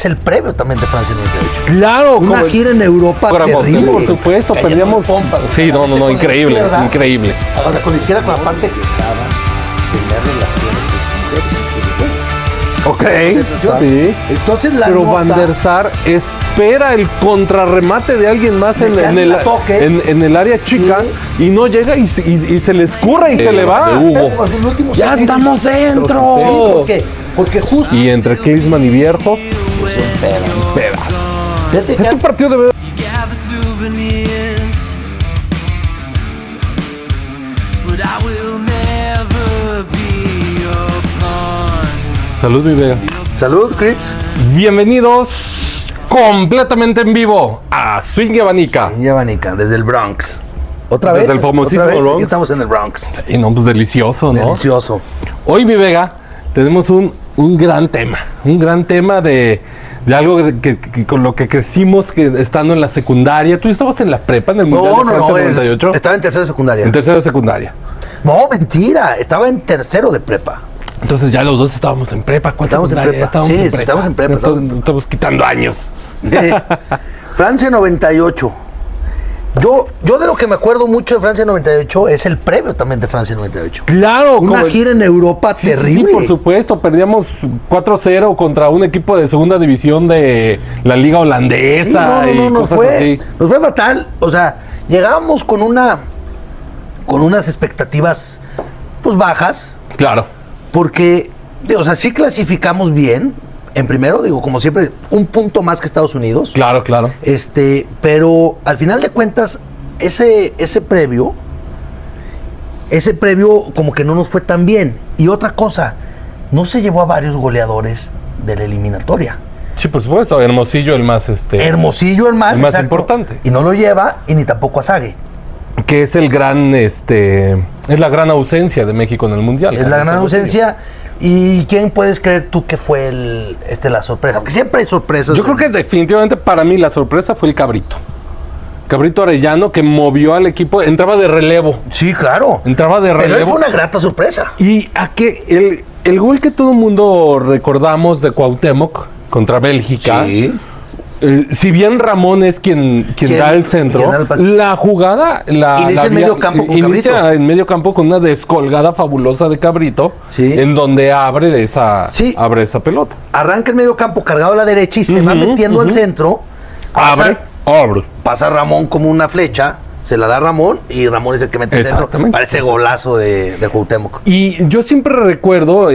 Es el previo también de Francia 98. Claro, Una gira en Europa Sí, terrible. por supuesto, perdíamos. Sí, no, increíble, increíble. Ahora, con la izquierda, con la parte que estaba, tener relaciones con mujeres. Ok, sí. Entonces la Pero nota, Van der Sar espera el contrarremate de alguien más en el área chica y no llega y se le escurre y se le va. pues, el último ¡Ya servicio. estamos dentro! Sí, ¿por qué? Porque justo Y entre Klinsmann y Bierhoff, peda. fíjate que Este partido de verdad. gather souvenirs, but I will never be your pawn. Salud, mi Vega. Salud, Crips. Bienvenidos completamente en vivo a Swing y Abanica. Y Abanica, desde el Bronx. Otra Desde vez. el famosísimo otra vez, Bronx. aquí estamos en el Bronx. Y no, pues delicioso, ¿no? Delicioso. Hoy, mi Vega, tenemos un gran tema. Un gran tema de algo que con lo que crecimos estando en la secundaria. ¿Tú estabas en la prepa en el Mundial de Francia 98? Estaba en tercero de secundaria. En tercero de secundaria. No, mentira. Estaba en tercero de prepa. Entonces ya los dos estábamos en prepa. ¿Cuál Estábamos en secundaria? prepa. Sí, estábamos en prepa. Estamos quitando años. Francia 98. Yo de lo que me acuerdo mucho de Francia 98 es el previo también de Francia 98. Claro. Una gira en Europa Sí, terrible. Sí, por supuesto. Perdíamos 4-0 contra un equipo de segunda división de la liga holandesa y cosas así. Nos fue fatal. O sea, llegábamos con unas expectativas pues bajas, Claro. porque, o sea, sí clasificamos bien. En primero, digo, como siempre, un punto más que Estados Unidos. Claro. Pero al final de cuentas, ese previo como que no nos fue tan bien. Y otra cosa, no se llevó a varios goleadores de la eliminatoria. Sí, por supuesto. Hermosillo el más Hermosillo el más exacto, importante. Y no lo lleva, y ni tampoco a Sague. Que es el gran es la gran ausencia de México en el Mundial. Es la gran ausencia. ¿Y quién puedes creer tú que fue la sorpresa? Porque siempre hay sorpresas. Yo creo que definitivamente para mí la sorpresa fue el Cabrito. Cabrito Arellano, que movió al equipo, entraba de relevo. Sí, claro. Entraba de Pero él relevo. fue una grata sorpresa. Y a que el gol que todo el mundo recordamos de Cuauhtémoc contra Bélgica. Sí. Si bien Ramón es quien da el centro, quien da el pase. la jugada Inicia en medio campo con inicia Cabrito. en medio campo con una descolgada fabulosa de Cabrito, Sí. en donde abre esa pelota. Arranca el medio campo cargado a la derecha y se va metiendo al centro. Abre. Pasa Ramón como una flecha. Se la da Ramón y Ramón es el que mete el centro. Exactamente. Parece golazo de Cuauhtémoc. Y yo siempre recuerdo,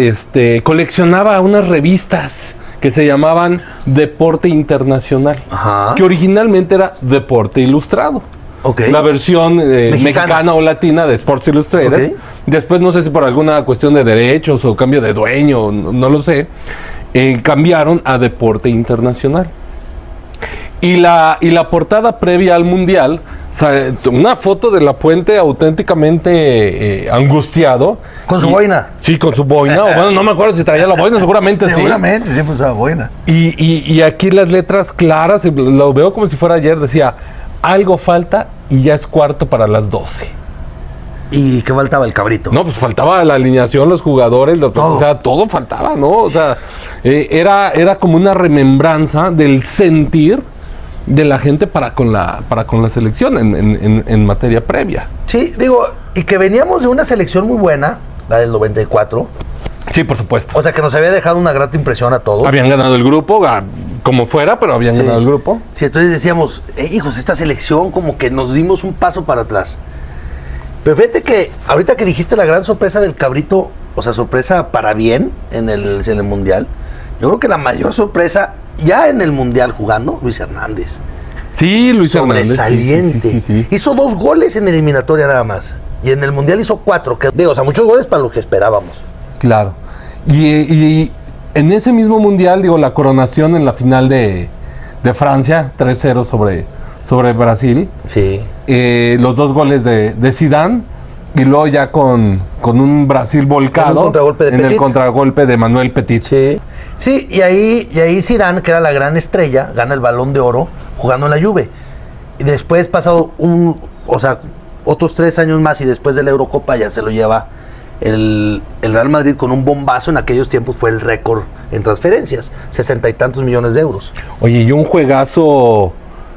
coleccionaba unas revistas que se llamaban Deporte Internacional, Ajá. que originalmente era Deporte Ilustrado. Ok. La versión mexicana o latina de Sports Illustrated. Ok. Después, no sé si por alguna cuestión de derechos o cambio de dueño, no lo sé, cambiaron a Deporte Internacional. Y la portada previa al Mundial, una foto de La Puente auténticamente angustiado. Con su boina. Sí, con su boina. O bueno, no me acuerdo si traía la boina, seguramente sí. Seguramente, siempre usaba boina. Y aquí las letras claras, lo veo como si fuera ayer, decía, algo falta y ya es cuarto para las 12. ¿Y qué faltaba? El Cabrito. No, pues faltaba la alineación, los jugadores, Todo. o sea, todo faltaba, ¿no? O sea, era como una remembranza del sentir de la gente para con la selección en materia previa. Sí, digo, y que veníamos de una selección muy buena, la del 94. Sí, por supuesto. O sea, que nos había dejado una grata impresión a todos. Habían ganado el grupo, como fuera, pero habían Sí. ganado el grupo. Sí, entonces decíamos, hijos, esta selección como que nos dimos un paso para atrás. Pero fíjate que ahorita que dijiste la gran sorpresa del Cabrito, o sea, sorpresa para bien en el Mundial, yo creo que la mayor sorpresa ya en el Mundial jugando, Luis Hernández. Sí, Luis Hernández. Sobresaliente. Sí. Hizo 2 goles en eliminatoria nada más. Y en el Mundial hizo 4. O sea, muchos goles para lo que esperábamos. Claro. Y en ese mismo Mundial, la coronación en la final de Francia, 3-0 sobre Brasil. Sí. Los 2 goles de Zidane. Y luego ya con un Brasil volcado En un contragolpe de en el Petit. contragolpe de Manuel Petit. Sí. Sí, y ahí Zidane, que era la gran estrella, gana el Balón de Oro jugando en la Juve. Y después, pasado otros 3 años más y después de la Eurocopa ya se lo lleva el Real Madrid con un bombazo en aquellos tiempos fue el récord en transferencias, 60 y tantos millones de euros. Oye, y un juegazo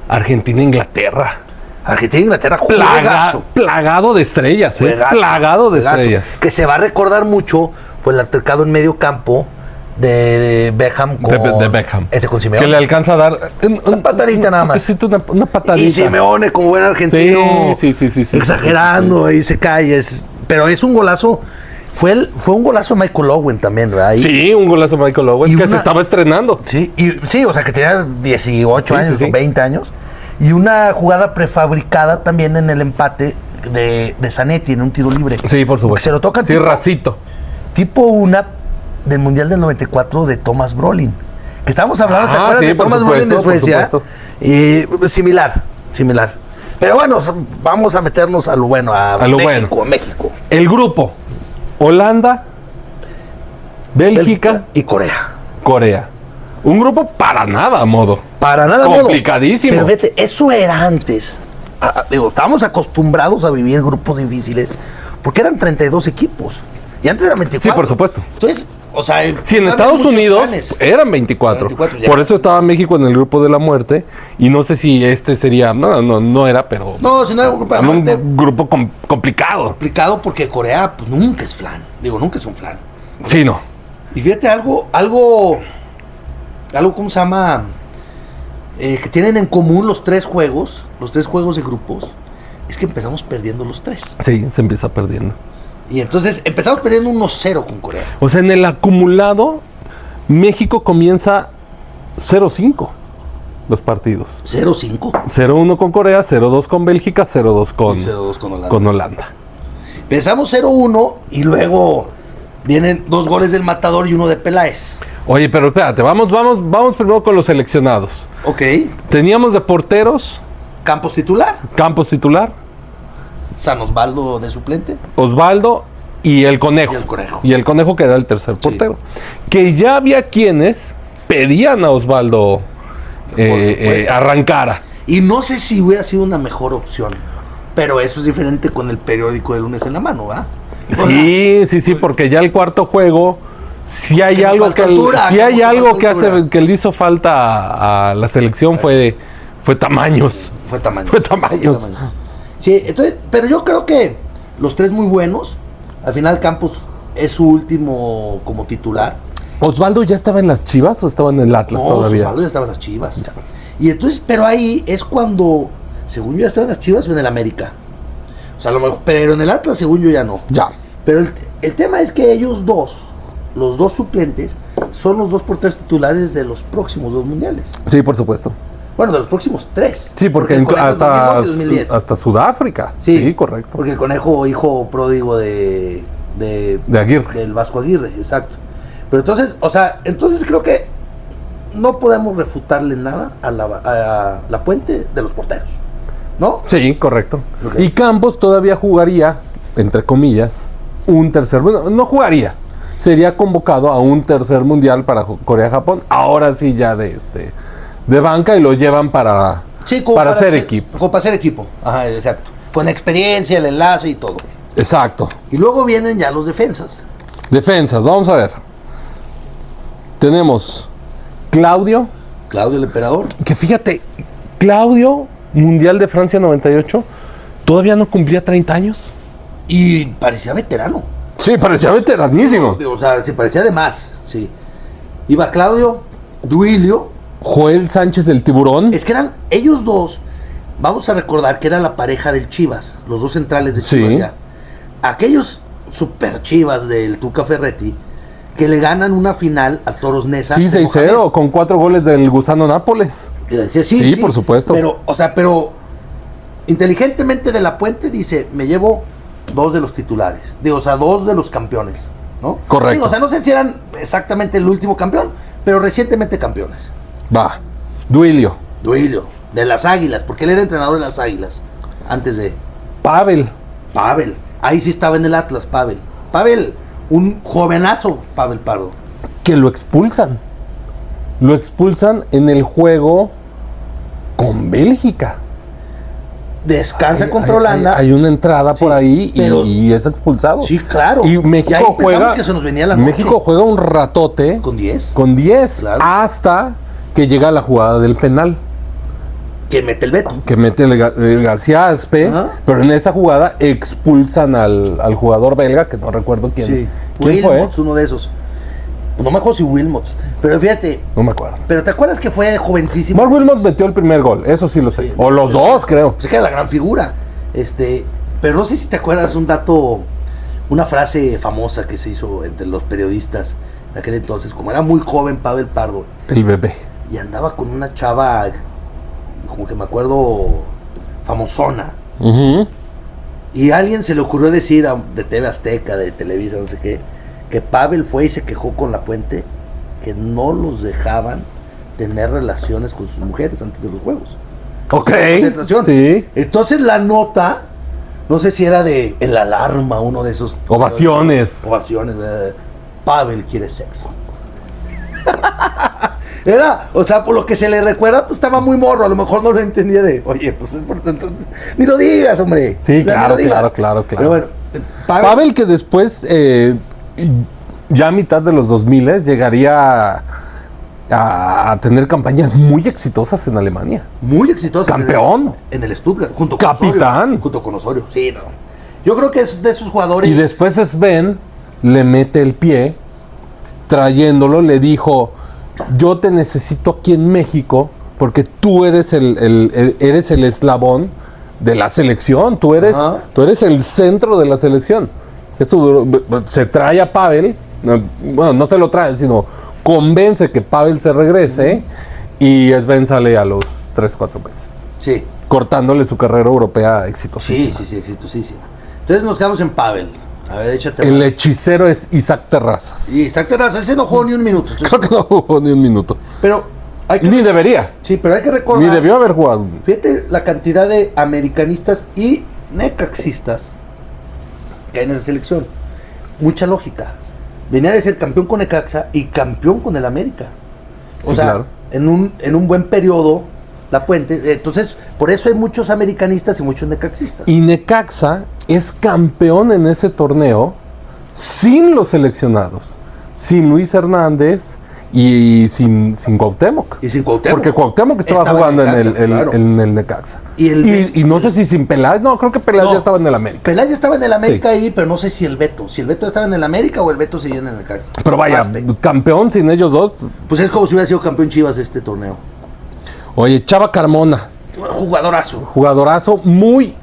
Argentina-Inglaterra. Argentina-Inglaterra, juegazo. Plagado de estrellas, Juegazo, plagado de juegazo. estrellas. Que se va a recordar mucho por el altercado en medio campo de Beckham con... De Beckham. Con Simeone. Que le alcanza a dar... Una patadita nada más. Una patadita. Y Simeone, como buen argentino, Sí. exagerando, y se cae. Pero es un golazo. Fue un golazo de Michael Owen también, ¿verdad? Sí, un golazo de Michael Owen, Y que una- se estaba estrenando. Sí, o sea, que tenía 18 Sí, años sí. o 20 años. Y una jugada prefabricada también en el empate de Zanetti en un tiro libre. Sí, por supuesto. Porque se lo tocan Sí, racito. tipo una del Mundial del 94 de Thomas Brolin. Que estábamos hablando, ¿te Ah, acuerdas sí, de por Thomas Brolin de supuesto, por Suecia? supuesto. Y similar. Pero bueno, vamos a meternos a lo bueno, a lo México, bueno. a México. El grupo: Holanda, Bélgica, y Corea. Corea. Un grupo para nada a modo. Para nada Complicadísimo. Pero fíjate, eso era antes. Estábamos acostumbrados a vivir grupos difíciles porque eran 32 equipos. Y antes eran 24. Sí, por supuesto. Entonces, o sea... Sí, en había Estados muchos Unidos planes. eran 24. 24 ya. Por eso estaba México en el grupo de la muerte. Y no sé si este sería. No era, pero. No, si no era un grupo de Era muerte, un grupo complicado. complicado porque Corea pues, nunca es flan. Nunca es un flan. Sí, no. Y fíjate, algo, ¿cómo se llama? Que tienen en común los tres juegos de grupos, es que empezamos perdiendo los tres. Sí, se empieza perdiendo. Y entonces empezamos perdiendo 1-0 con Corea. O sea, en el acumulado, México comienza 0-5 los partidos. 0-5. 0-1 con Corea, 0-2 con Bélgica, 0-2 con, Y 0-2 con Holanda. con Holanda. Empezamos 0-1 y luego vienen 2 goles del Matador y 1 de Peláez. Oye, pero espérate, vamos primero con los seleccionados. Ok. Teníamos de porteros, Campos titular. Campos titular, San Osvaldo de suplente. Osvaldo y el Conejo. Y el Conejo. Y el Conejo que era el tercer portero. Que ya había quienes pedían a Osvaldo supuesto. arrancara. Y no sé si hubiera sido una mejor opción. Pero eso es diferente con el periódico de lunes en la mano, ¿va? Sí, porque ya el cuarto juego, si hay Que nos algo falta que altura, si hay que nos algo falta que altura. que le hizo falta a la selección fue tamaños. Fue tamaño. Fue tamaños. Sí, entonces, pero yo creo que los tres muy buenos. Al final Campos es su último como titular. ¿Osvaldo ya estaba en las Chivas o estaba en el Atlas No, todavía? Osvaldo ya estaba en las Chivas. Y entonces, pero ahí es cuando, según yo, ya estaba en las Chivas o en el América. O sea, a lo mejor, pero en el Atlas, según yo, ya no. Ya. Pero el tema es que ellos dos, los dos suplentes, son los dos porteros titulares de los próximos 2 mundiales. Sí, por supuesto. Bueno, de los próximos 3. Sí, porque el Conejo es hasta 2011 y 2010. hasta Sudáfrica. Sí, Sí, correcto. Porque el Conejo, hijo pródigo de Aguirre. Del Vasco Aguirre, exacto. Pero entonces, o sea, entonces creo que no podemos refutarle nada a la Puente de los porteros, ¿no? Sí, correcto. Ok. Y Campos todavía jugaría, entre comillas, un tercer... Bueno, no jugaría. Sería convocado a un tercer mundial para Corea-Japón. Ahora sí ya de banca y lo llevan para hacer equipo. Como para hacer equipo, ajá, exacto. Con experiencia, el enlace y todo. Exacto. Y luego vienen ya los defensas. Defensas, vamos a ver. Tenemos Claudio, Claudio el Emperador. que fíjate, Claudio, Mundial de Francia 98, todavía no cumplía 30 años. Y parecía veterano. Sí, parecía veteranísimo. O sea, se parecía de más, sí. Iba Claudio, Duilio. Joel Sánchez del Tiburón. Es que eran ellos dos. Vamos a recordar que era la pareja del Chivas, los dos centrales de Sí. Chivas ya. Aquellos super Chivas del Tuca Ferretti que le ganan una final a Toros Neza. Sí, con 6-0, Mohamed. con 4 goles del Gusano Nápoles. Que le decía, sí, Sí, sí, por supuesto. Pero inteligentemente de la Puente dice, me llevo 2 de los titulares. Digo, o sea, 2 de los campeones, ¿no? Correcto. Digo, o sea, no sé si eran exactamente el último campeón, pero recientemente campeones. Va. Duilio. Duilio, de las Águilas, porque él era entrenador de las Águilas, antes de Pavel. Pavel. Ahí sí estaba en el Atlas, Pavel. Pavel, un jovenazo, Pavel Pardo. Que lo expulsan. Lo expulsan en el juego con Bélgica. descansa contra Holanda. Hay una entrada por ahí pero- y es expulsado. Sí, claro. Y México ahí pensamos juega. que se nos venía la noche. México juega un ratote. Con 10. Con 10. Claro. Hasta que llega la jugada del penal. Que mete el veto. Que mete el García Aspe. Ajá. Pero en esa jugada expulsan al jugador belga, que no recuerdo quién fue. Wilmots, uno de esos. No me acuerdo si Wilmots. Pero fíjate. No me acuerdo. Pero ¿te acuerdas que fue jovencísimo? Mark Wilmot metió el primer gol, eso sí lo sé. Sí, O los dos, creo. Pues que era la gran figura. Pero no sé si te acuerdas un dato, una frase famosa que se hizo entre los periodistas de aquel entonces. Como era muy joven Pavel Pardo El bebé. y andaba con una chava, como que me acuerdo, famosona. Ujú. Y a alguien se le ocurrió decir de TV Azteca, de Televisa, no sé qué, que Pavel fue y se quejó con La Puente que no los dejaban tener relaciones con sus mujeres antes de los juegos. Ok. Concentración. Sí. Entonces la nota, no sé si era de El Alarma, uno de esos. Ovaciones. Ovaciones. Pavel quiere sexo. Era, o sea, por lo que se le recuerda, pues estaba muy morro, a lo mejor no lo entendía oye, pues es por tanto, ni lo digas, hombre. Sí, O sea, claro, ni lo digas. claro. Pero bueno, Pavel que después, ya a mitad de los 2000 llegaría a tener campañas muy exitosas en Alemania. muy exitoso. Campeón. En el Stuttgart, junto con Capitán. Osorio. Junto con Osorio, sí, no. Yo creo que es de esos jugadores. Y después Sven le mete el pie, trayéndolo, le dijo, yo te necesito aquí en México porque tú eres eres el eslabón de la selección, tú eres el centro de la selección. Esto se trae a Pavel, bueno, no se lo trae, sino convence que Pavel se regrese y Sven sale a los 3-4 meses, Sí. cortándole su carrera europea exitosísima. Sí, exitosísima. Entonces nos quedamos en Pavel. A ver, échate. El más. hechicero es Isaac Terrazas. Y Isaac Terrazas, ese no jugó ni un minuto. Creo que no jugó ni un minuto. Pero hay que, Ni debería. sí, pero hay que recordar. Ni debió haber jugado. Fíjate la cantidad de americanistas y necaxistas que hay en esa selección. Mucha lógica. Venía de ser campeón con Necaxa y campeón con el América. O Sí, sea, claro. en un buen periodo, La Puente. Entonces, por eso hay muchos americanistas y muchos necaxistas. Y Necaxa es campeón en ese torneo sin los seleccionados. Sin Luis Hernández y sin Cuauhtémoc. Y sin Cuauhtémoc. Porque Cuauhtémoc estaba jugando en Necaxa, claro. en el Necaxa. Y Y no sé si sin Peláez. No, creo que Peláez No. ya estaba en el América. Peláez estaba en el América Sí. ahí, pero no sé si el Beto. Si el Beto estaba en el América o el Beto seguía en el Necaxa. Pero vaya, Aspe. campeón sin ellos dos. Pues es como si hubiera sido campeón Chivas este torneo. Oye, Chava Carmona, Jugadorazo. jugadorazo muy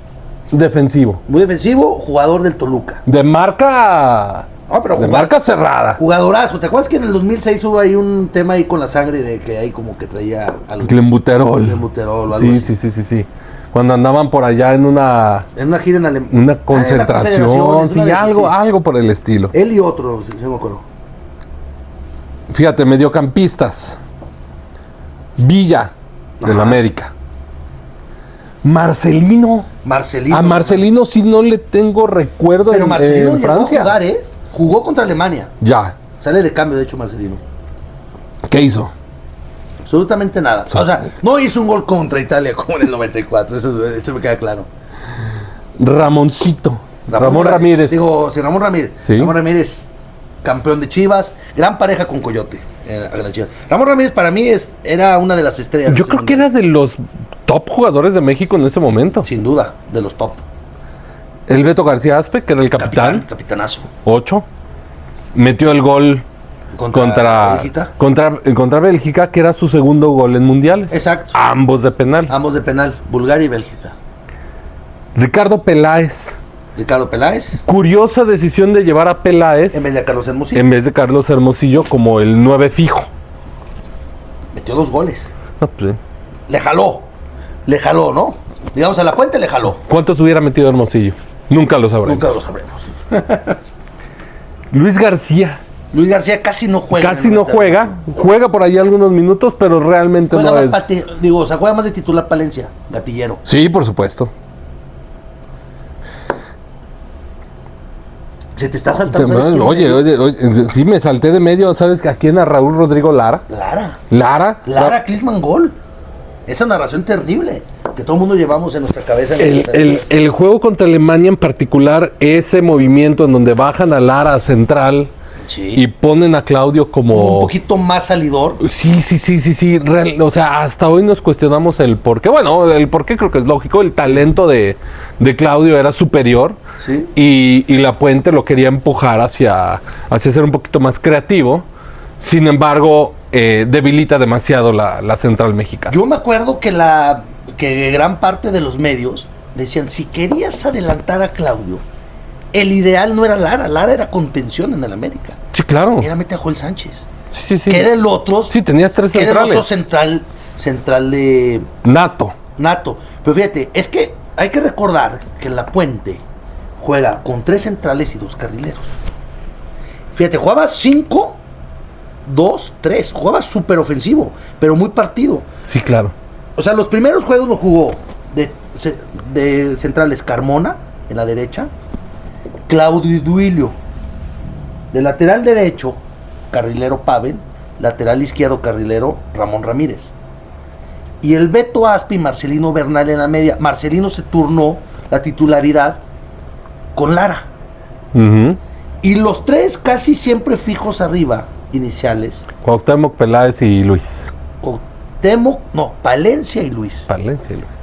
defensivo. Muy defensivo, jugador del Toluca. De marca. Ah, pero de jugar- marca cerrada. Jugadorazo. ¿Te acuerdas que en el 2006 hubo ahí un tema ahí con la sangre de que ahí como que traía algo? Clenbuterol. Clenbuterol o algo Sí, así. sí. Cuando andaban por allá en una En una gira en Alemania. una concentración, sí, algo por el estilo. Él y otro, sí me acuerdo. Fíjate, mediocampistas. Villa, del Ajá. América. Marcelino. Marcelino. A Marcelino sí no le tengo recuerdo Pero Marcelino en llegó Francia. a jugar, ¿eh? Jugó contra Alemania. Ya. Sale de cambio, de hecho, Marcelino. ¿Qué hizo? Absolutamente nada. O sea, no hizo un gol contra Italia como en el 94. Eso me queda claro. Ramoncito. Ramón Ramírez. Digo, sí, Ramón Ramírez. Sí. Ramón Ramírez, campeón de Chivas. Gran pareja con Coyote. A las Chivas. Ramón Ramírez para mí era una de las estrellas. Yo creo que era de los top jugadores de México en ese momento. Sin duda, de los top. El Beto García Aspe, que era el capitán. Capitanazo. 8. Metió el gol Bélgica. contra Bélgica, que era su segundo gol en mundiales. Exacto. Ambos de penal. Ambos de penal. Bulgaria y Bélgica. Ricardo Peláez. Ricardo Peláez. Curiosa decisión de llevar a Peláez En vez de Carlos Hermosillo. en vez de Carlos Hermosillo como el 9 fijo. Metió 2 goles. No, pues, sí. Le jaló, ¿no? Digamos, a La Puente le jaló. ¿Cuántos hubiera metido Hermosillo? Nunca lo sabremos. Nunca lo sabremos. Luis García. Luis García casi no juega. Casi en el no Monterrey. juega. Juega por ahí algunos minutos, pero realmente Juega no más es. juega más de titular Palencia, gatillero. Sí, por supuesto. Se te está saltando. ¿sabes quién? Oye, sí me salté de medio. ¿Sabes a quién? A Raúl Rodrigo Lara. Lara. Lara. Lara Klinsmann gol. Esa narración terrible. que todo el mundo llevamos en nuestra cabeza. El juego contra Alemania en particular, ese movimiento en donde bajan al área central y ponen a Claudio como... un poquito más salidor. Sí. O sea, hasta hoy nos cuestionamos el por qué. Bueno, el por qué creo que es lógico. El talento de Claudio era superior. Sí. Y La Puente lo quería empujar hacia ser un poquito más creativo. Sin embargo, debilita demasiado la central mexicana. Yo me acuerdo que gran parte de los medios decían, si querías adelantar a Claudio, el ideal no era Lara era contención en el América. Sí, claro. Era mete a Joel Sánchez. Sí. Que era el otro. Sí, tenías tres que centrales. Era el otro central de... Nato. Pero fíjate, es que hay que recordar que La Puente juega con 3 centrales y 2 carrileros. Fíjate, jugaba 5-2-3. Jugaba súper ofensivo, pero muy partido. Sí, claro. O sea, los primeros juegos lo jugó de centrales Carmona, en la derecha, Claudio Duilio. De lateral derecho, carrilero Pavel. Lateral izquierdo, carrilero Ramón Ramírez. Y el Beto Aspe y Marcelino Bernal en la media. Marcelino se turnó la titularidad con Lara. Uh-huh. Y los 3 casi siempre fijos arriba, iniciales. Cuauhtémoc, Peláez y Luis. Palencia y Luis. Palencia y Luis.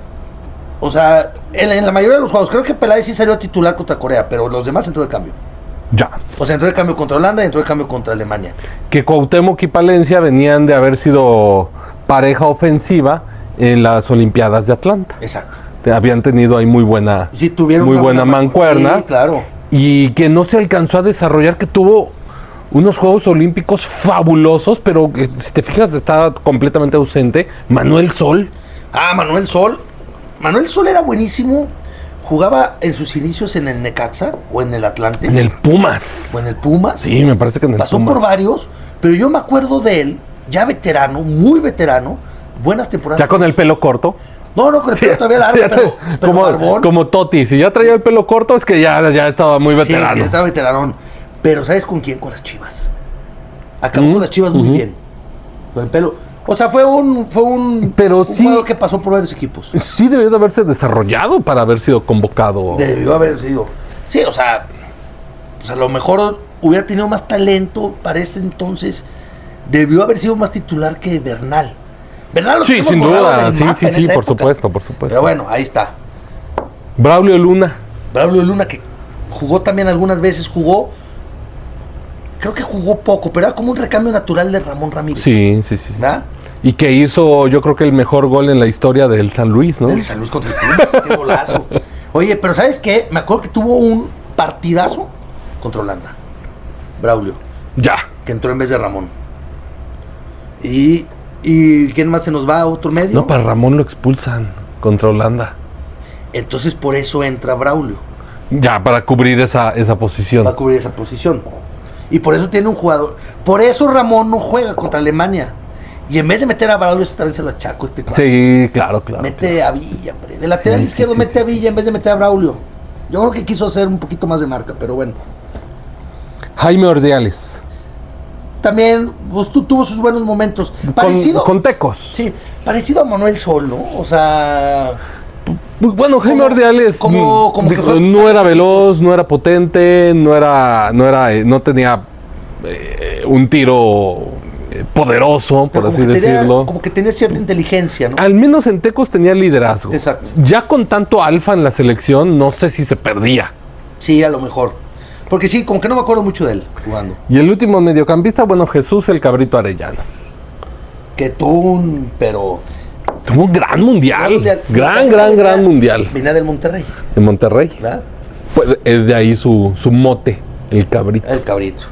O sea, en la mayoría de los juegos, creo que Peláez sí salió titular contra Corea, pero los demás entró de cambio. Ya. O sea, entró de cambio contra Holanda y entró de cambio contra Alemania. Que Cuauhtémoc y Palencia venían de haber sido pareja ofensiva en las Olimpiadas de Atlanta. Exacto. Habían tenido ahí muy buena, Sí, tuvieron muy una buena mancuerna. Sí, claro. Y que no se alcanzó a desarrollar, que tuvo unos Juegos Olímpicos fabulosos, pero que, si te fijas, está completamente ausente. Manuel Sol. Manuel Sol. Manuel Sol era buenísimo. Jugaba en sus inicios en el Necaxa o en el Atlante. En el Pumas. O en el Pumas. Sí, me parece que en el Pasó Pumas. por varios, pero yo me acuerdo de él, ya veterano, muy veterano, buenas temporadas. Ya con el pelo corto. No, con el pelo todavía largo, pero barbón. como Totti. Si ya traía el pelo corto, es que ya estaba muy veterano. Sí, ya estaba veteranón. Pero ¿sabes con quién? Con las Chivas. Acabó con las Chivas muy bien. Con el pelo. O sea, fue un jugador que pasó por varios equipos. Sí debió de haberse desarrollado para haber sido convocado. Debió haber sido. Sí, o sea, pues a lo mejor hubiera tenido más talento para ese entonces. Debió haber sido más titular que Bernal. Bernal lo Sí, sin duda. Sí, por supuesto. Pero bueno, ahí está. Braulio Luna, que jugó también algunas veces, creo que jugó poco, pero era como un recambio natural de Ramón Ramírez. Sí. ¿Verdad? Y que hizo, yo creo que el mejor gol en la historia del San Luis, ¿no? El San Luis contra el Pumas, qué golazo. Oye, pero ¿sabes qué? Me acuerdo que tuvo un partidazo contra Holanda. Braulio, Ya. que entró en vez de Ramón. ¿Y quién más se nos va a otro medio? No, para Ramón lo expulsan contra Holanda. Entonces por eso entra Braulio. Ya, para cubrir esa posición. Va a cubrir esa posición. Y por eso tiene un jugador. Por eso Ramón no juega contra Alemania. Y en vez de meter a Braulio, también se lo achaco este cuadro. Sí, claro. Mete a Villa, hombre. De lateral izquierdo mete a Villa en vez de meter a Braulio. Yo creo que quiso hacer un poquito más de marca, pero bueno. Jaime Ordiales. También pues, tuvo sus buenos momentos. Parecido. Con Tecos. Sí, parecido a Manuel Sol, ¿no? O sea. Bueno, Jaime Ordiales como que fue- no era veloz, no era potente, no tenía un tiro poderoso, por así decirlo. Como que tenía cierta inteligencia, ¿no? Al menos en Tecos tenía liderazgo. Exacto. Ya con tanto alfa en la selección, no sé si se perdía. Sí, a lo mejor. Porque sí, como que no me acuerdo mucho de él jugando. Y el último mediocampista, bueno, Jesús el Cabrito Arellano. Que tú, pero. Tuvo un gran mundial. Gran mundial. Venía del Monterrey, En Monterrey. ¿verdad? Pues es de ahí su mote, el Cabrito. El Cabrito.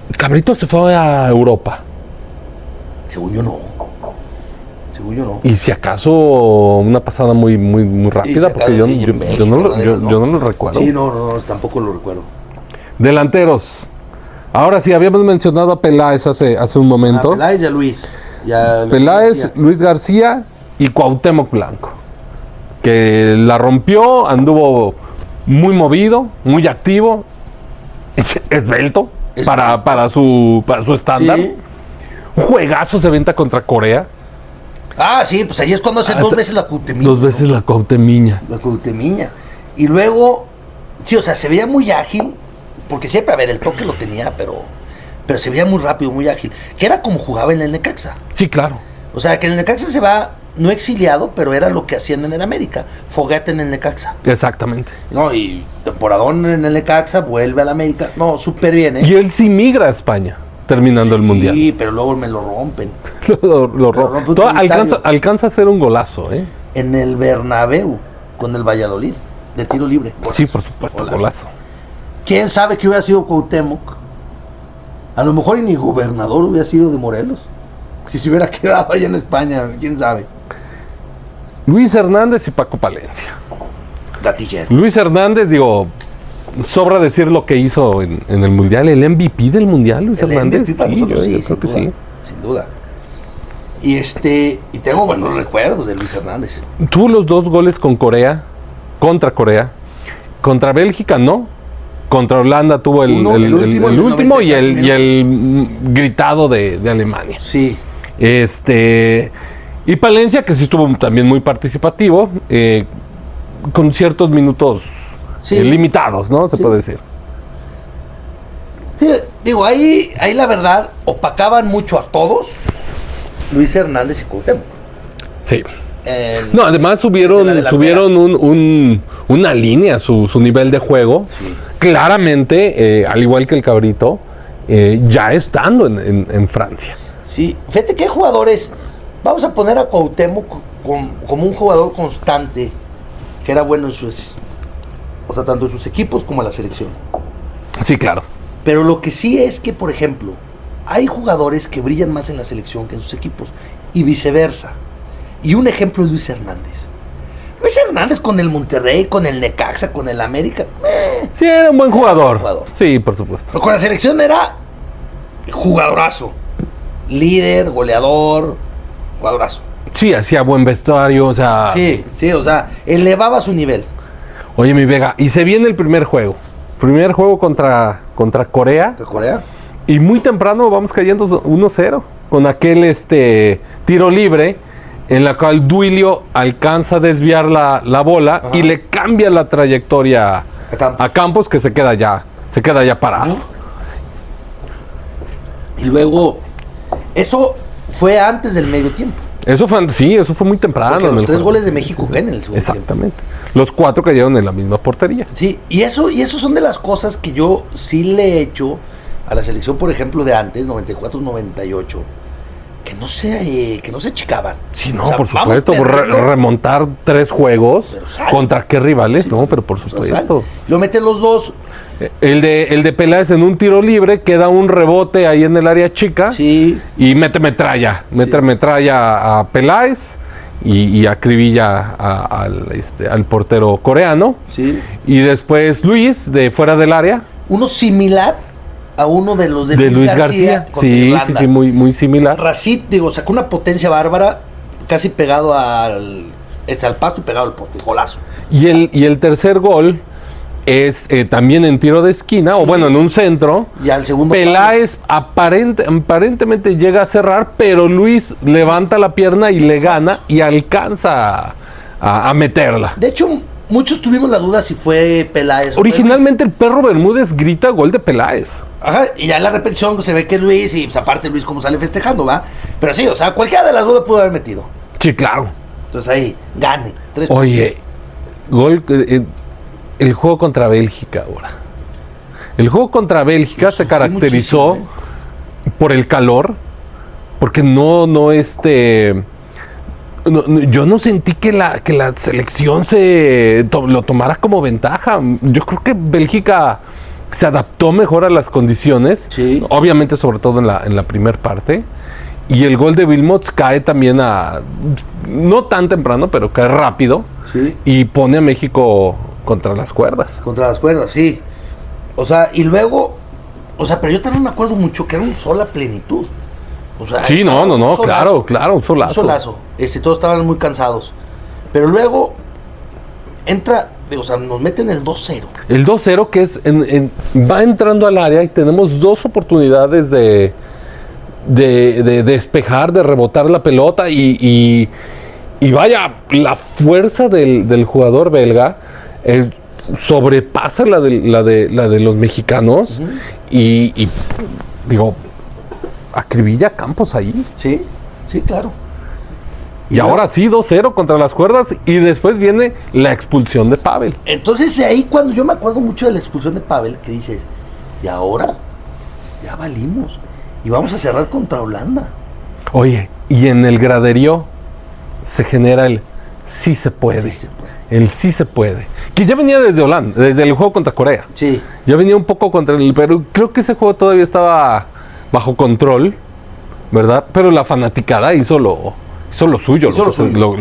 El Cabrito se fue a Europa. Según yo no. Y si acaso una pasada muy rápida, si porque acaso, yo sí, en México, no ¿no? lo recuerdo. Sí, no, tampoco lo recuerdo. Delanteros. Ahora sí, habíamos mencionado a Peláez hace un momento. Peláez y a Luis. Peláez, Luis García y Cuauhtémoc Blanco. Que la rompió, anduvo muy movido, muy activo, esbelto para su estándar. Sí. Un juegazo se venta contra Corea. Ah, sí, pues ahí es cuando hace 2 veces la Cuauhtemiña. 2 veces la Cuauhtemiña. La Cuauhtemiña. Y luego, sí, o sea, se veía muy ágil, porque siempre, a ver, el toque lo tenía, pero se veía muy rápido, muy ágil. Que era como jugaba en el Necaxa. Sí, claro. O sea, que en el Necaxa se va, no exiliado, pero era lo que hacían en el América. Foguete en el Necaxa. Exactamente. No, y temporadón en el Necaxa, vuelve al América. No, súper bien, ¿eh? Y él sí migra a España, terminando el Mundial. Sí, pero luego me lo rompen. lo rompe un alcanza a hacer un golazo, ¿eh? En el Bernabéu, con el Valladolid, de tiro libre. Sí, por supuesto, golazo. ¿Quién sabe qué hubiera sido Cuauhtémoc? A lo mejor y ni gobernador hubiera sido de Morelos. Si se hubiera quedado allá en España, quién sabe. Luis Hernández y Paco Palencia. Gatillero. Luis Hernández, digo, sobra decir lo que hizo en el Mundial, el MVP del Mundial, Luis El Hernández. MVP para Sí, nosotros, yo sí, creo que sin duda, sí. Sin duda. Y tengo buenos recuerdos de Luis Hernández. Tuvo los 2 goles con Corea, contra Corea. Contra Bélgica, no. Contra Holanda tuvo el último y el gritado de Alemania. Sí. Y Palencia, que sí estuvo también muy participativo, con ciertos minutos Sí. limitados, ¿no? Se Sí. puede decir. Sí, digo, ahí la verdad, opacaban mucho a todos Luis Hernández y Cuauhtémoc. Sí. En- No, además subieron una línea su nivel de juego. Sí. Claramente, al igual que el Cabrito, ya estando en Francia. Sí, fíjate que hay jugadores. Vamos a poner a Cuauhtémoc como un jugador constante, que era bueno tanto en sus equipos como en la selección. Sí, claro. Pero lo que sí es que, por ejemplo, hay jugadores que brillan más en la selección que en sus equipos, y viceversa. Y un ejemplo es Luis Hernández. Luis Hernández con el Monterrey, con el Necaxa, con el América. Sí, era un buen jugador. jugador. Sí, por supuesto. Pero con la selección era jugadorazo. Líder, goleador, jugadorazo. Sí, hacía buen vestuario, o sea... Sí, o sea, elevaba su nivel. Oye, mi Vega, y se viene el primer juego. Primer juego contra Corea. ¿De Corea? Y muy temprano vamos cayendo 1-0. Con aquel tiro libre, en la cual Duilio alcanza a desviar la bola. Ajá. Y le cambia la trayectoria a Campos, que se queda ya parado. Y luego, eso fue antes del medio tiempo. Eso fue muy temprano. Porque en los el 3 juego. goles de México caen en el segundo tiempo. Exactamente. Los 4 cayeron en la misma portería. Sí, y eso son de las cosas que yo sí le he hecho a la selección, por ejemplo, de antes, 94-98, que no se achicaban. Sí, no, O sea, por vamos supuesto. perdiendo, Remontar 3 juegos. Pero sale. ¿Contra qué rivales? Sí, No, pero por o sea, supuesto. sale. Lo meten los dos. El de Peláez en un tiro libre, queda un rebote ahí en el área chica. Sí. Y mete metralla a Peláez y acribilla al portero coreano. Sí. Y después Luis, de fuera del área, Uno similar a uno de los de Luis García. contra Sí, Irlanda. sí, muy similar. Racit, sacó una potencia bárbara, casi pegado al pasto y pegado al poste. Golazo. Y el tercer gol es también en tiro de esquina, o bueno, en un centro. Y al segundo Peláez aparentemente llega a cerrar, pero Luis levanta la pierna y le gana y alcanza a meterla. De hecho, muchos tuvimos la duda si fue Peláez. o Originalmente el Perro Bermúdez grita gol de Peláez. Ajá, y ya en la repetición se ve que es Luis, y pues aparte Luis como sale festejando, ¿va? Pero sí, o sea, cualquiera de las dos le pudo haber metido. Sí, claro. Entonces ahí, gane. 3 Oye, gol... el juego contra Bélgica ahora. El juego contra Bélgica se caracterizó muchísimo, por el calor, porque yo no sentí que la selección lo tomara como ventaja. Yo creo que Bélgica se adaptó mejor a las condiciones, Sí. obviamente sobre todo en la primera parte. Y el gol de Wilmots cae también no tan temprano, pero cae rápido. Sí. Y pone a México contra las cuerdas. Contra las cuerdas, sí. O sea, y luego, pero yo también me acuerdo mucho que era un sol a plenitud. O sea, Sí, no, un solazo. claro, un solazo. Un solazo. Todos estaban muy cansados. Pero luego entra, nos meten el 2-0. El 2-0 que es va entrando al área y tenemos 2 oportunidades de de despejar, de rebotar la pelota y vaya, la fuerza del jugador belga sobrepasa la de los mexicanos y digo, acribilla Campos ahí. Sí, sí, claro. Y ahora sí, 2-0 contra las cuerdas y después viene la expulsión de Pavel. Entonces ahí cuando yo me acuerdo mucho de la expulsión de Pavel, que dices, y ahora ya valimos y vamos a cerrar contra Holanda. Oye, y en el graderío se genera el sí se puede. Sí se puede. El sí se puede. Que ya venía desde Holanda, desde el juego contra Corea. Sí. Ya venía un poco contra el Perú. Creo que ese juego todavía estaba bajo control, ¿verdad? Pero la fanaticada hizo lo suyo, lo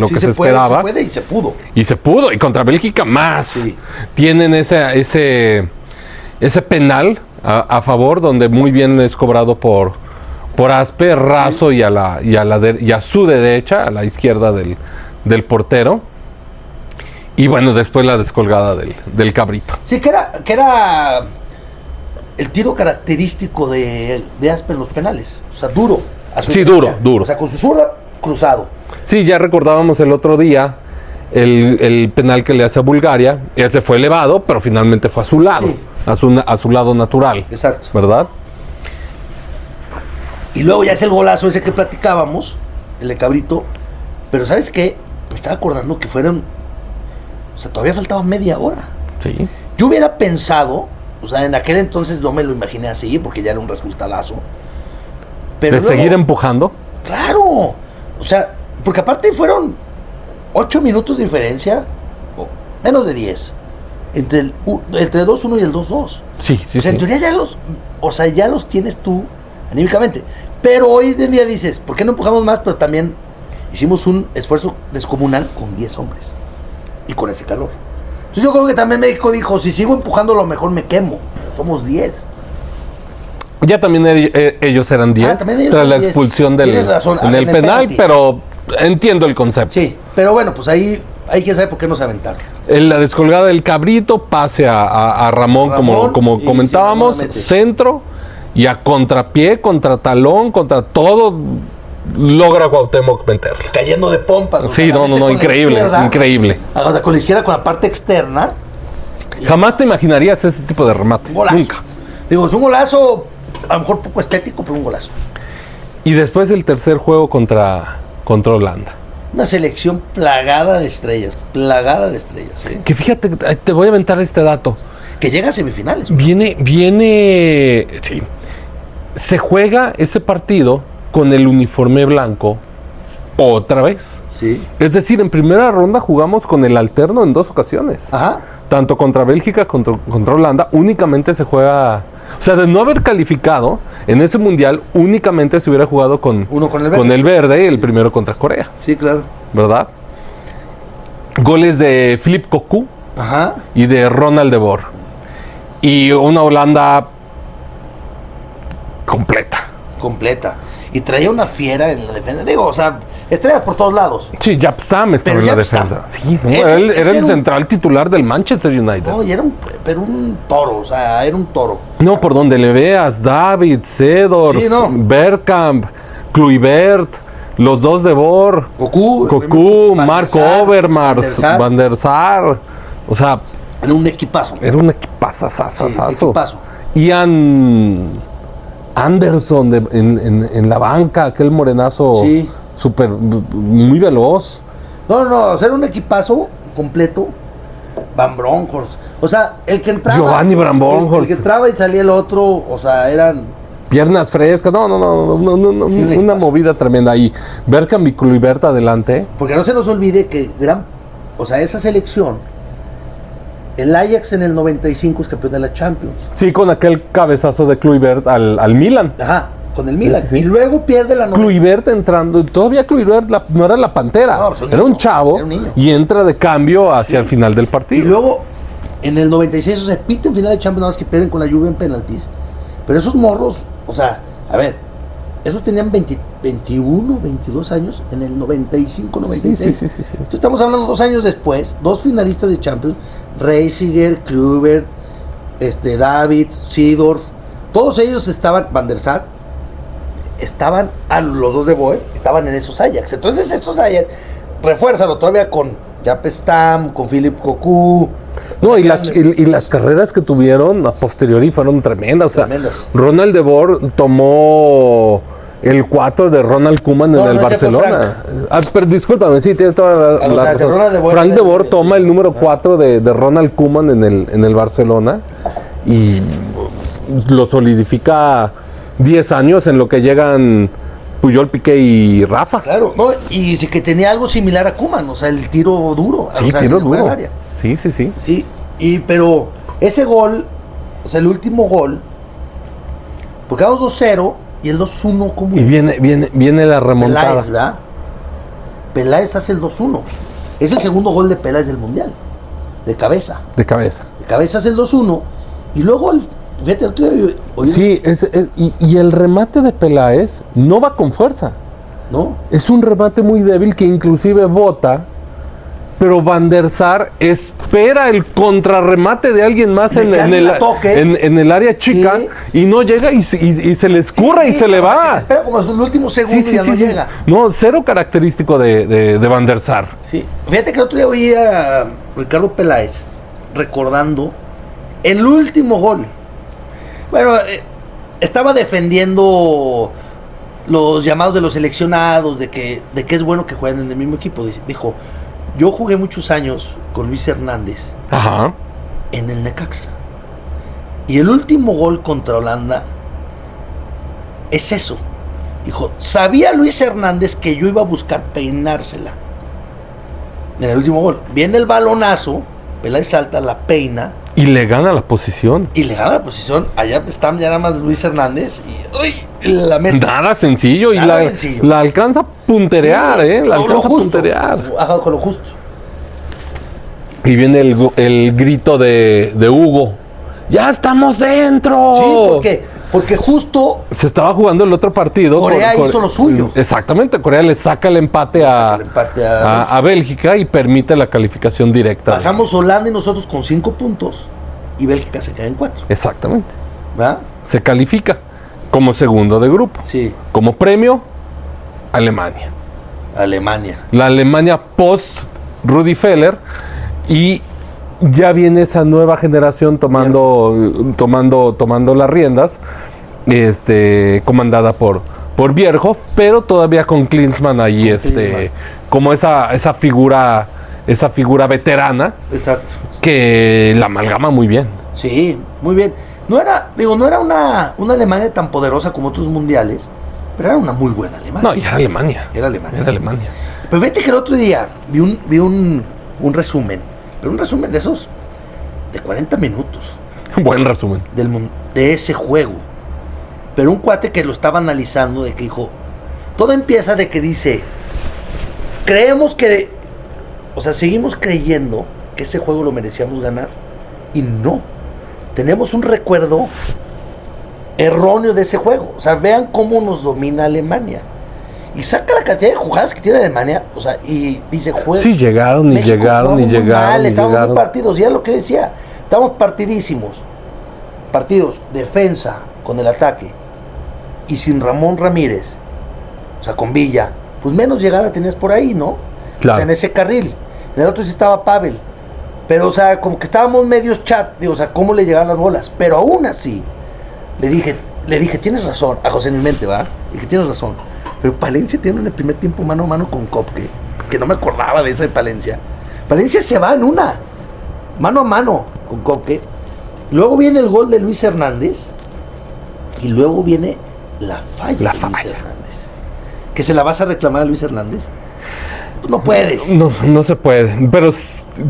Sí que se esperaba. Se puede y se pudo. Y se pudo. Y contra Bélgica más. Sí. Tienen ese penal a favor, donde muy bien es cobrado por Aspe, raso y a su derecha, a la izquierda del portero. Y bueno, después la descolgada del cabrito. Sí, que era el tiro característico de Aspe en los penales. O sea, duro. Sí, duro. O sea, con su zurda cruzado. Sí, ya recordábamos el otro día el penal que le hace a Bulgaria. Ese fue elevado, pero finalmente fue a su lado. Sí. A su lado natural. Exacto. ¿Verdad? Y luego ya es el golazo ese que platicábamos, el de Cabrito. Pero ¿sabes qué? Me estaba acordando que fueron... O sea, todavía faltaba media hora. Sí. Yo hubiera pensado, o sea, en aquel entonces no me lo imaginé así, porque ya era un resultadazo. Pero De luego, seguir empujando. Claro. O sea, porque aparte fueron 8 minutos de diferencia, o menos de 10, entre el 2-1 y el 2-2. Sí. O sea, en teoría ya los tienes tú anímicamente. Pero hoy en día dices, ¿por qué no empujamos más? Pero también hicimos un esfuerzo descomunal con 10 hombres. Y con ese calor. Entonces yo creo que también México dijo, si sigo empujando a lo mejor me quemo. Somos 10. Ya también ellos eran 10 también ellos tras eran la 10. expulsión Tienes razón, en el en el penal, penalti. pero entiendo el concepto. Sí, pero bueno, pues ahí hay que saber por qué no se aventaron. En la descolgada del cabrito, pase a Ramón, como y comentábamos, sí, nuevamente. centro y a contrapié, contra talón, contra todo, logra Cuauhtémoc meterla. Cayendo de pompas. Sí, la mete con la increíble, izquierda. increíble. O sea, con la izquierda, con la parte externa. Jamás te imaginarías ese tipo de remate. Un golazo. Nunca. Digo, es un golazo, a lo mejor poco estético, pero un golazo. Y después el tercer juego contra Holanda. Una selección plagada de estrellas. Plagada de estrellas. ¿Eh? Que fíjate, te voy a aventar este dato. Que llega a semifinales. Sí. Se juega ese partido con el uniforme blanco otra vez. Sí. Es decir, en primera ronda jugamos con el alterno en 2 ocasiones. Ajá. Tanto contra Bélgica como contra Holanda. Únicamente se juega... O sea, de no haber calificado en ese mundial, únicamente se hubiera jugado Uno con el verde. con el verde, el primero contra Corea. Sí, claro. ¿Verdad? Goles de Philippe Cocu Ajá. y de Ronald de Boer. Y una Holanda completa. Y traía una fiera en la defensa. Digo, o sea, estrellas por todos lados. Sí, Jaap Stam estaba Pero en la Jaap Stam. defensa. Sí, no, Ese él era era el un- central titular del Manchester United. No, y era un toro, o sea, era un toro. No, por donde le veas, David, Seedorf, Sí, no. Bergkamp, Kluivert, los dos de Boer, Cocu, Marco Overmars, Van der Sar. O sea, Era un equipazo. era un equipazazazazo. Sí, equipazo. Ian Anderson en la banca, aquel morenazo Sí. súper, muy veloz. No, o sea, era un equipazo completo. Van Bronckhorst. O sea, el que entraba. Giovanni Van sí, Bronckhorst. El que entraba y salía el otro, o sea, eran. Piernas frescas, no, Sí, una paso. movida tremenda ahí. Bergkamp y Kluivert adelante. Porque no se nos olvide que o sea, esa selección, el Ajax en el 95 es campeón de la Champions. Sí, con aquel cabezazo de Kluivert al Milan. Ajá, con el Milan. sí. Y luego pierde la Kluivert entrando, todavía Kluivert no era la pantera, No, pues un era niño, un chavo era un niño. y entra de cambio hacia el final del Y partido. luego, en el 96 repite en final de Champions, nada más que pierden con la Juve en penaltis. Pero esos morros, o sea, a ver, esos tenían 21, 22 años en el 95, 96. Sí. Entonces estamos hablando 2 años después, 2 finalistas de Champions, Reisiger, Kluivert, David, Seedorf, todos ellos estaban, Van der Sar, estaban, los dos de Boer, estaban en esos Ajax. Entonces estos Ajax, refuérzalo todavía con Jaap Stam, con Philippe Cocu. No, y las carreras que tuvieron a posteriori fueron tremendas. O sea, Tremendas. Ronald de Boer tomó el 4 de Ronald Koeman No, en el no, ese fue Barcelona. Pero discúlpame, sí, tienes toda O la sea, razón. Ronald de Boer Frank en de el- Boer toma el número 4 de Ronald Koeman en el Barcelona y lo solidifica 10 años en lo que llegan Puyol, Piqué y Rafa. Claro, no, y sí que tenía algo similar a Koeman, o sea, el tiro duro. Sí, o sea, tiro se le fue al duro. área. Sí, sí, sí. Sí, pero ese gol, o sea, el último gol, porque vamos 2-0 y el 2-1, ¿cómo Y es? viene la remontada. Peláez, ¿verdad? Peláez hace el 2-1. Es el segundo gol de Peláez del Mundial, de cabeza. De cabeza. De cabeza hace el 2-1 y luego, fíjate, el otro día, Sí, y el remate de Peláez no va con fuerza. ¿no? Es un remate muy débil que inclusive bota, pero Van der Sar espera el contrarremate de alguien más De en, que en alguien el, la toque. en el área chica y no llega y se le escurra y se le va. Espera como es el último Sí, segundo y ya no sí. llega. No, cero característico de Van der Sar. Sí. Fíjate que el otro día oí a Ricardo Peláez recordando el último gol. Bueno, estaba defendiendo los llamados de los seleccionados, de que es bueno que jueguen en el mismo equipo. Dijo, yo jugué muchos años con Luis Hernández Ajá. en el Necaxa. Y el último gol contra Holanda es eso. Dijo, sabía Luis Hernández que yo iba a buscar peinársela. En el último gol. Viene el balonazo, Peláez salta, la peina Y le gana la posición. y le gana la posición. Allá está ya nada más Luis Hernández y ¡uy! La mete. Nada sencillo. Nada y sencillo. la alcanza a punterear, Sí, La lo alcanza a justo. punterear. Ajá, con lo justo. Y viene el grito de Hugo. ¡Ya estamos dentro! Sí, porque justo Se estaba jugando el otro partido. Corea hizo lo suyo. Exactamente, Corea le saca el empate a, el empate a a Bélgica y permite la calificación directa. pasamos Holanda y nosotros con 5 puntos y Bélgica se queda en 4. Exactamente. ¿Verdad? Se califica como segundo de grupo. Sí, Como premio, Alemania. Alemania. La Alemania post Rudi Feller y ya viene esa nueva generación tomando las riendas, comandada por Bierhoff, pero todavía con Klinsmann ahí, Klinsmann. como esa figura veterana Exacto. que la amalgama muy bien. Sí, muy bien. No era una Alemania tan poderosa como otros mundiales, pero era una muy buena Alemania. No, y era Alemania. Era Alemania. Era Alemania. Pero fíjate que el otro día vi un resumen, pero un resumen de esos de 40 minutos Buen resumen. de ese juego. Pero un cuate que lo estaba analizando, de que dijo, todo empieza de que dice, seguimos creyendo que ese juego lo merecíamos ganar, y no, tenemos un recuerdo erróneo de ese juego. O sea, vean cómo nos domina Alemania. Y saca la cantidad de jugadas que tiene Alemania, o sea, y dice, juega. Sí, llegaron y México llegaron jugamos y muy llegaron mal, y estamos llegaron. muy partidos, ya lo que decía, estamos partidísimos. Partidos, defensa con el ataque. Y sin Ramón Ramírez, o sea, con Villa, pues menos llegada tenías por ahí, ¿no? Claro. O sea, en ese carril. En el otro sí estaba Pavel. Pero, o sea, como que estábamos medios chat, digo, o sea, cómo le llegaban las bolas. Pero aún así, le dije, tienes razón, a José en mi mente, ¿va? Le dije, tienes razón. Pero Palencia tiene en el primer tiempo mano a mano con Kopke, que no me acordaba de esa de Palencia. Palencia se va en una, mano a mano con Kopke. Luego viene el gol de Luis Hernández y luego viene la falla de Luis Hernández. ¿Que se la vas a reclamar a Luis Hernández? Pues no puedes. No se puede, pero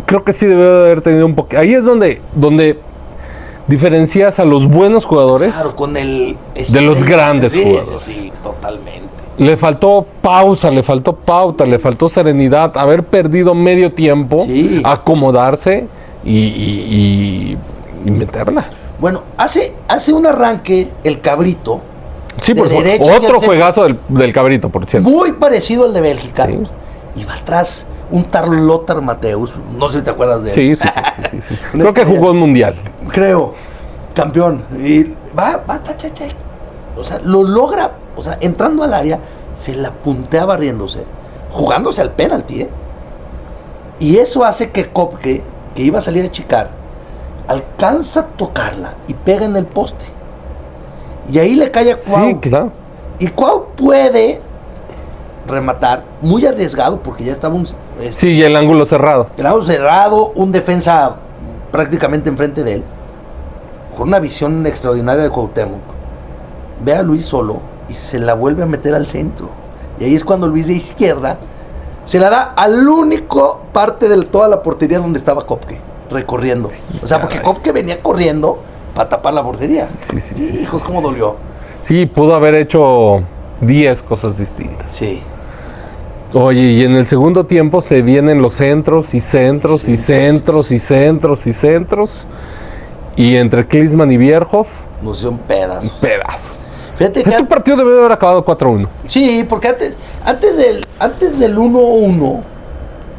creo que sí debe de haber tenido un poco. Ahí es donde diferencias a los buenos jugadores Claro, con el... de los grandes jugadores. Sí, totalmente. Le faltó pausa, le faltó pauta, le faltó serenidad, haber perdido medio tiempo, Sí. acomodarse y meterla. Bueno, hace un arranque el Cabrito, Sí, De por supuesto. derecha hacia Otro el centro. juegazo del Cabrito, por cierto. muy parecido al de Bélgica. Sí. Y va atrás un tal Lothar Mateus, no sé si te acuerdas de él. Sí. Una Creo que estrella. jugó el Mundial. Creo, campeón. Y va, cha. O sea, lo logra o sea, entrando al área, se la puntea barriéndose, jugándose al penalti, ¿eh? Y eso hace que Kopke, que iba a salir a chicar, alcanza a tocarla y pega en el poste. Y ahí le cae a Cuau. Sí, claro. Y Cuau puede rematar, muy arriesgado, porque ya estaba Sí, y el ángulo cerrado. el ángulo cerrado, un defensa prácticamente enfrente de él, con una visión extraordinaria de Cuauhtémoc. Ve a Luis solo y se la vuelve a meter al centro. Y ahí es cuando Luis de izquierda se la da al único parte de toda la portería donde estaba Kopke, recorriendo. O sea, porque Kopke venía corriendo para tapar la portería. Sí. Hijo, cómo dolió. Sí, pudo haber hecho 10 cosas distintas. Sí. Oye, y en el segundo tiempo se vienen los centros y centros Sí, y centros y centros y centros. Y entre Klinsmann y Bierhoff, Nos dio un pedazo. pedazos. Fíjate que Este partido debió haber acabado 4-1. sí, porque antes del 1-1,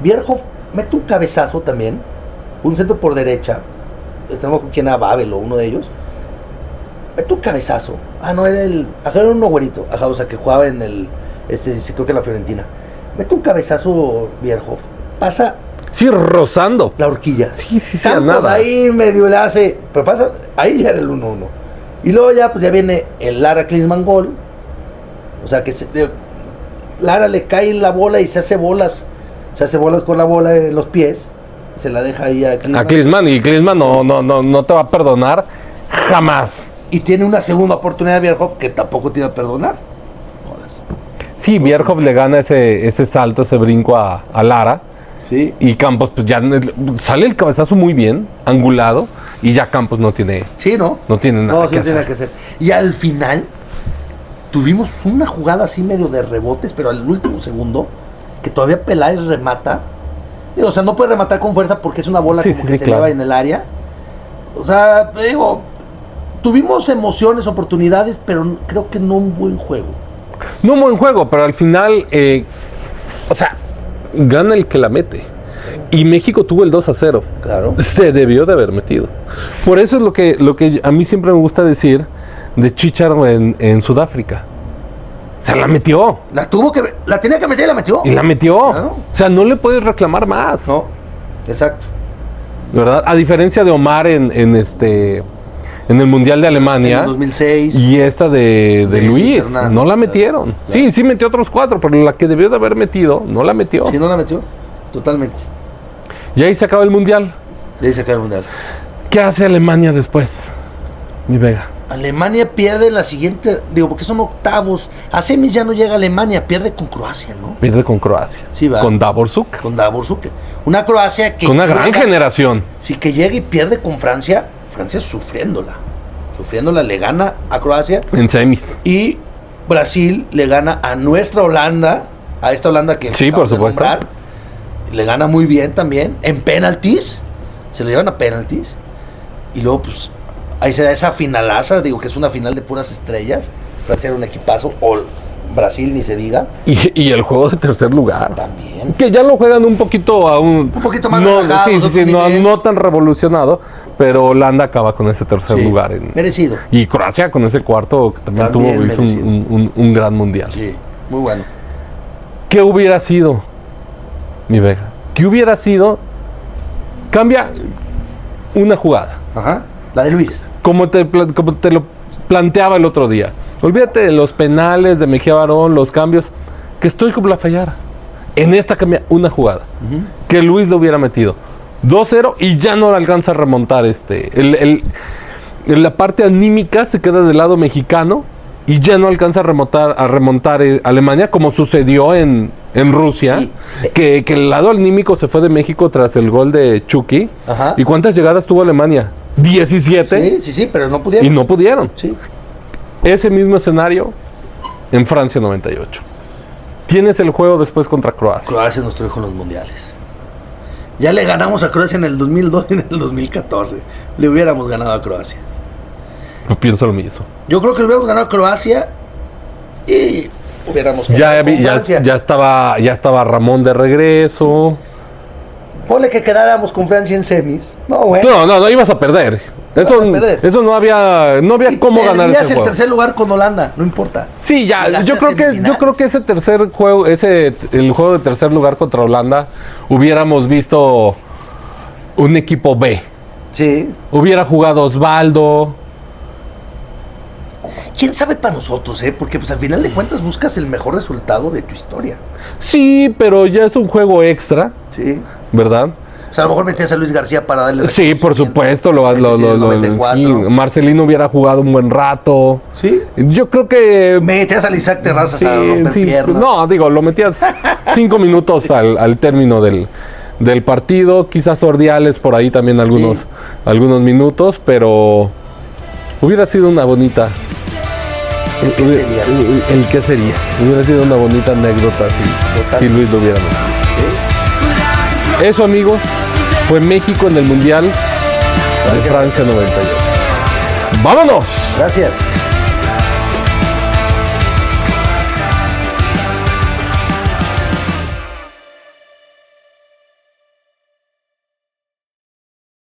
Bierhoff mete un cabezazo también, un centro por derecha. Estamos con quien era Babel o uno de ellos. Mete un cabezazo. No, era un güerito. Ajá, o sea, que jugaba en el, creo que en la Fiorentina. Mete un cabezazo Bierhoff. Pasa Sí, rozando. la horquilla. Sí, a Campos nada. ahí medio le hace, pero pasa, ahí ya era el 1-1. Y luego ya, pues ya viene el Lara Klinsmann gol. O sea, que Lara le cae la bola y se hace bolas con la bola en los pies. Se la deja ahí a Klinsmann. A Klinsmann, y Klinsmann no te va a perdonar jamás. Y tiene una segunda oportunidad Bierhoff que tampoco te iba a perdonar. Jodas. Sí, Bierhoff le gana ese salto, ese brinco a Lara. Sí. Y Campos, pues ya sale el cabezazo muy bien, angulado. Y ya Campos no tiene Sí, ¿no? nada sí, que tiene hacer. nada que hacer. Y al final tuvimos una jugada así medio de rebotes, pero al último segundo, que todavía Peláez remata. Digo, o sea, no puede rematar con fuerza porque es una bola Sí, como sí, que sí, se claro. eleva en el área. O sea, digo, tuvimos emociones, oportunidades, pero creo que no un buen juego. No un buen juego, pero al final, o sea, gana el que la mete. Y México tuvo el 2-0. Claro. Se debió de haber metido. Por eso es lo que a mí siempre me gusta decir de Chicharo en Sudáfrica. Se la metió. La tenía que meter y la metió. Y la metió. Claro. O sea, no le puedes reclamar más. No, exacto. ¿Verdad? A diferencia de Omar en el Mundial de Alemania. En el 2006. Y esta de De Luis, Luis Hernández, no la claro. metieron. Claro. Sí metió otros 4, pero la que debió de haber metido, no la metió. Sí, no la metió. Totalmente. Y ahí se acaba el Mundial. Le dice acá el mundial. ¿Qué hace Alemania después? Mi Vega. Alemania pierde la siguiente, digo, porque son octavos. A semis ya no llega Alemania, pierde con Croacia, ¿no? Pierde con Croacia. Sí, va. Con Davor Zucker. Con Davor Zucker. Una Croacia que Con una gran llega- generación. Sí, que llega y pierde con Francia. Francia sufriéndola. Sufriéndola, le gana a Croacia. En semis. Y Brasil le gana a nuestra Holanda. A esta Holanda que Sí, acabamos por de supuesto. nombrar. Le gana muy bien también. En penaltis. Se lo llevan a penaltis. Y luego, pues, ahí se da esa finalaza. Digo que es una final de puras estrellas. Francia era un equipazo. O Brasil, ni se diga. Y el juego de tercer lugar. También. Que ya lo juegan un poquito Un poquito más no, relajado, sí, otro no, nivel. no tan revolucionado, pero Holanda acaba con ese tercer Sí, lugar. merecido. Y Croacia con ese cuarto que también, También hizo merecido. un gran mundial. Sí, muy bueno. ¿Qué hubiera sido, mi Vega? ¿Qué hubiera sido? Cambia una jugada, Ajá. La de Luis. como te lo planteaba el otro día. Olvídate de los penales de Mejía Barón, los cambios, que Stoichkov la fallara. En esta cambia una jugada, que Luis lo hubiera metido. 2-0 y ya no le alcanza a remontar la parte anímica se queda del lado mexicano y ya no alcanza a remontar Alemania, como sucedió en Rusia, Sí. que el lado anímico se fue de México tras el gol de Chucky. Ajá. ¿Y cuántas llegadas tuvo Alemania? 17. Sí, pero no pudieron. Y no pudieron. Sí. Ese mismo escenario en Francia 98. Tienes el juego después contra Croacia. Croacia nos trajo en los mundiales. Ya le ganamos a Croacia en el 2002 y en el 2014. Le hubiéramos ganado a Croacia. No pienso lo mismo. Yo creo que le hubiéramos ganado a Croacia y hubiéramos Ya, con Francia. ya estaba Ramón de regreso. Ponle que quedáramos con Francia en semis. No, bueno. No, ibas a perder. Eso no había Y cómo ganar perdías ese el juego. tercer lugar con Holanda, no importa. Sí, ya, Llegaste yo a creo semifinales. que ese tercer juego, el juego de tercer lugar contra Holanda, hubiéramos visto un equipo B. Sí. Hubiera jugado Osvaldo. ¿Quién sabe para nosotros, Porque pues al final de cuentas buscas el mejor resultado de tu historia. Sí, pero ya es un juego extra, Sí. ¿verdad? O sea, a lo mejor metías a Luis García para darle... Sí, por supuesto. Es decir, el 94. Sí, Marcelino hubiera jugado un buen rato. Sí. Yo creo que... Metías al Isaac Terrazas a romper piernas. No, digo, lo metías 5 minutos al término del partido. Quizás Ordiales por ahí también algunos minutos, pero hubiera sido una bonita... ¿El qué sería? ¿El qué sería? Hubiera sido una bonita anécdota si Luis lo hubiera metido. Eso, amigos, fue México en el Mundial de Francia 98. ¡Vámonos! Gracias.